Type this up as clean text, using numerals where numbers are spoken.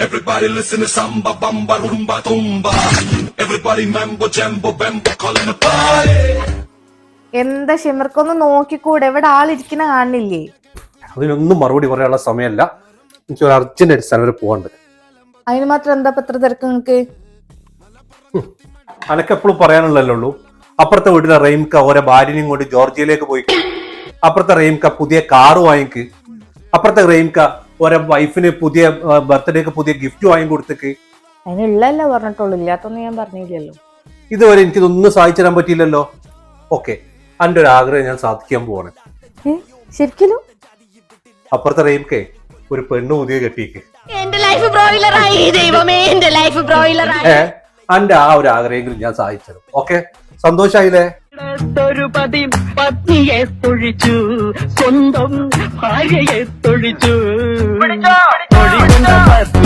Everybody listen to samba, bamba, rumba, tumba. Everybody mambo, jambo, bambo, calling the party. എന്താ ഷിമർക്കൊന്ന് നോക്കിക്കൂടെ? ഇവിടെ ആളിരിക്കുന്ന കാണില്ലേ? അതിനൊന്നും മറുപടി പറയാനുള്ള സമയമല്ല. എനിക്ക് ഒരു അർജന്റ് അടിസ്ഥാനം വരെ പോകണ്ട്. അതിന് മാത്രം എന്താ പത്ര തിരക്ക് നിങ്ങക്ക്? അനക്കെപ്പോഴും പറയാനുള്ളല്ലോ. അപ്പുറത്തെ വീട്ടിലെ റെയിംക ഓരോ ഭാര്യനെയും കൊണ്ട് ജോർജിയയിലേക്ക് പോയി. അപ്പുറത്തെ റെയിംക പുതിയ കാറ് വാങ്ങിക്ക്. അപ്പുറത്തെ റെയിംക ഓരോ വൈഫിന് പുതിയ ബർത്ത്ഡേക്ക് പുതിയ ഗിഫ്റ്റ് വാങ്ങി കൊടുത്തേക്ക്. അതിനുള്ളല്ല പറഞ്ഞിട്ടുള്ളൂ, ഇല്ലാത്തൊന്നും ഞാൻ പറഞ്ഞില്ലല്ലോ. ഇതുവരെ എനിക്കിതൊന്നും സാധിച്ചു തരാൻ പറ്റിയില്ലല്ലോ. ഓക്കെ, എൻ്റെ ഒരു ആഗ്രഹം ഞാൻ സാധിക്കാൻ പോവാണ്. ശരിക്കും അപ്പുറത്തെ റെയിംകെ ഒരു പെണ്ണ് പുതിയ കെട്ടിക്ക്. എന്റെ ആ ഒരു ആഗ്രഹമെങ്കിലും ഞാൻ സാധിച്ചത്. ഓക്കെ, സന്തോഷായില്ലേ? പത്നിയെ തൊഴിച്ചു, സ്വന്തം ഭാര്യയെ തൊഴിച്ചു.